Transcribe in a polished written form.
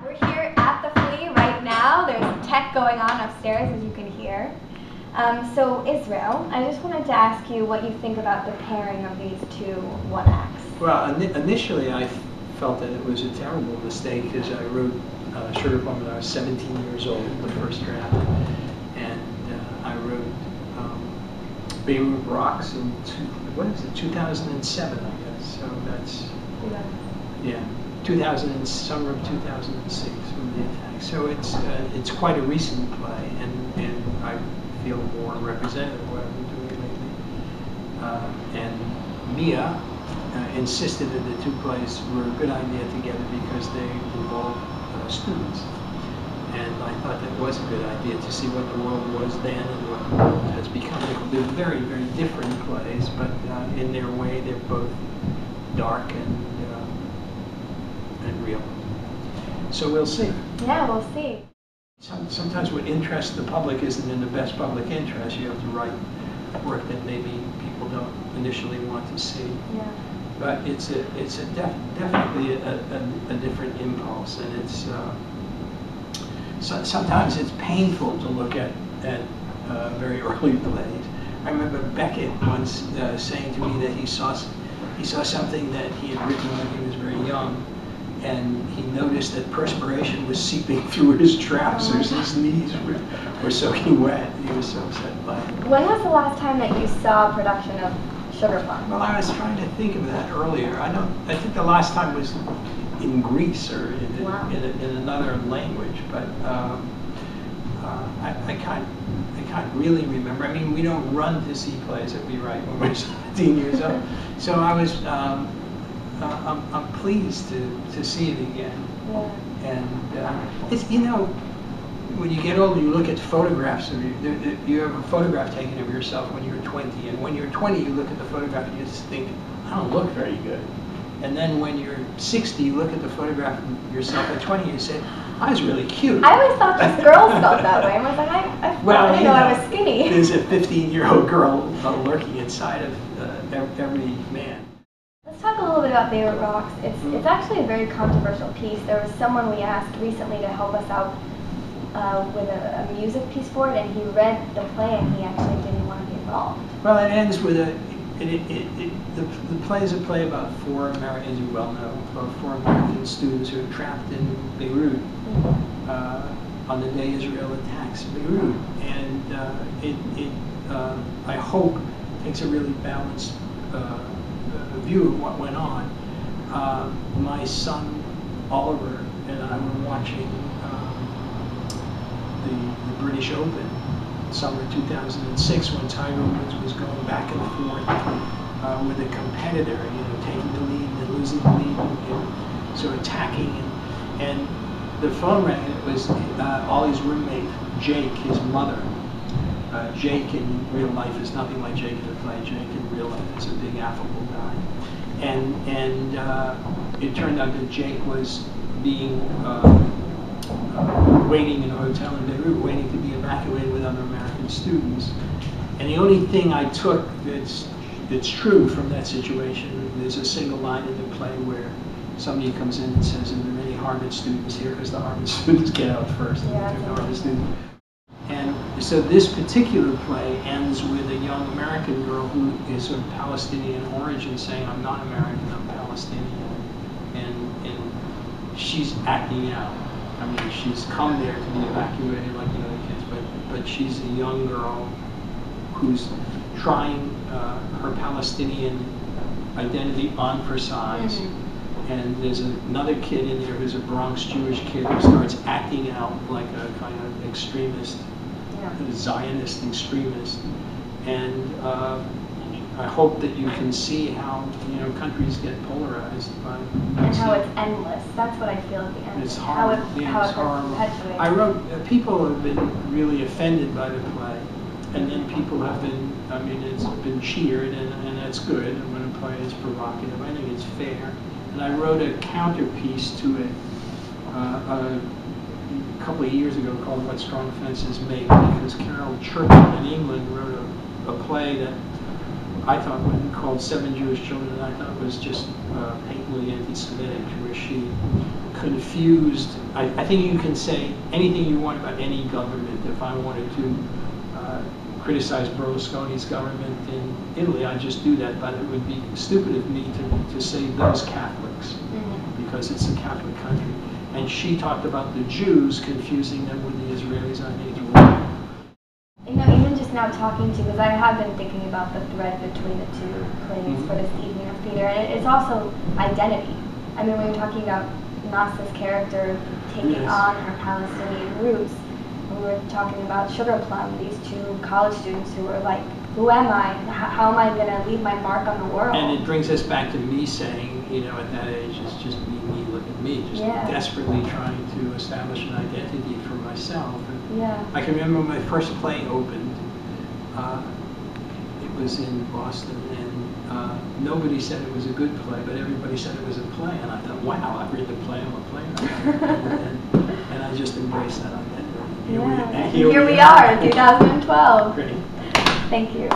We're here at the Flea right now. There's tech going on upstairs, as you can hear. So Israel, I just wanted to ask you what you think about the pairing of these two one-acts. Well, initially I felt that it was a terrible mistake because I wrote Sugar Plum when I was 17 years old, the first draft, and I wrote Beirut Rocks in 2007, I guess. So that's summer of 2006 from the attack. So it's quite a recent play, and I feel more representative of what I've been doing lately. And Mia insisted that the two plays were a good idea together because they involved students. And I thought that was a good idea to see what the world was then and what the world has become. They're very, very different plays, but in their way they're both dark and real. So we'll see. Yeah, we'll see. Sometimes what interests the public isn't in the best public interest. You have to write work that maybe people don't initially want to see. Yeah. But it's definitely a different impulse, and it's sometimes it's painful to look at very early plays. I remember Beckett once saying to me that he saw something that he had written when he was very young, and he noticed that perspiration was seeping through his trousers. His knees were soaking wet. He was so upset by it. When was the last time that you saw a production of Sugar Plum? Well, I was trying to think of that earlier. I think the last time was in Greece or in another language, but I can't really remember. I mean, we don't run to see plays that we write when we're 17 years old. So I was. I'm pleased to see it again. Yeah. And it's, you know, when you get older, you look at photographs of you. You have a photograph taken of yourself when you're 20, and when you're 20, you look at the photograph and you just think, I don't look very good. And then when you're 60, you look at the photograph of yourself at 20, and you say, I was really cute. I always thought just girls felt that way. I was like, I didn't know I was skinny. There's a 15-year-old girl lurking inside of every man. Let's talk a little bit about Beirut Rocks. It's actually a very controversial piece. There was someone we asked recently to help us out with a music piece for it, and he read the play and he actually didn't want to be involved. Well, it ends with the play is a play about four Americans, you well know, about four American students who are trapped in Beirut on the day Israel attacks Beirut, and I hope takes a really balanced view of what went on. My son Oliver and I were watching the British Open summer 2006 when Tiger Woods was going back and forth with a competitor, you know, taking the lead and losing the lead, and sort of attacking, and the phone rang, and it was Ollie's roommate Jake, his mother. Jake in real life is nothing like Jake in the play. Jake in real life is a big affable guy, and it turned out that Jake was being waiting in a hotel in Beirut, waiting to be evacuated with other American students. And the only thing I took that's true from that situation, there's a single line in the play where somebody comes in and says, "Are there any Harvard students here?" Because the Harvard students get out first. Yeah, and the Harvard students. And so this particular play ends with a young American girl who is of Palestinian origin saying, "I'm not American, I'm Palestinian," and she's acting out. I mean, she's come there to be evacuated like the other kids, but she's a young girl who's trying her Palestinian identity on for size. Mm-hmm. And there's another kid in there who's a Bronx Jewish kid who starts acting out like a kind of extremist, a Zionist extremist. And I hope that you can see how, you know, countries get polarized by. And how it's endless. That's what I feel at the end. It's horrible. It's horrible. I wrote, people have been really offended by the play, and then people have been, I mean, it's been cheered, and that's good. And when a play is provocative, I think it's fair. And I wrote a counterpiece to it a couple of years ago called "What Strong Fences Make," because Carol Churchill in England wrote a play that I thought, called Seven Jewish Children, and I thought was just patently anti Slick, where she confused. I think you can say anything you want about any government. If I wanted to criticize Berlusconi's government in Italy, I'd just do that, but it would be stupid of me to say those Catholics, because it's a Catholic country. And she talked about the Jews confusing them with the Israelis on age war. You know, even just now talking to you, because I have been thinking about the thread between the two plays for this evening of theater, and it's also identity. I mean, when you're talking about Nasa's character taking on her Palestinian roots, we were talking about Sugar Plum, these two college students who were like, who am I? How am I going to leave my mark on the world? And it brings us back to me saying, you know, at that age, it's just me, look at me, just desperately trying to establish an identity for myself. And I can remember when my first play opened, it was in Boston, and nobody said it was a good play, but everybody said it was a play, and I thought, wow, I've read the play, I'm a playwright. and I just embraced that identity. Here we are, 2012. Great. Thank you.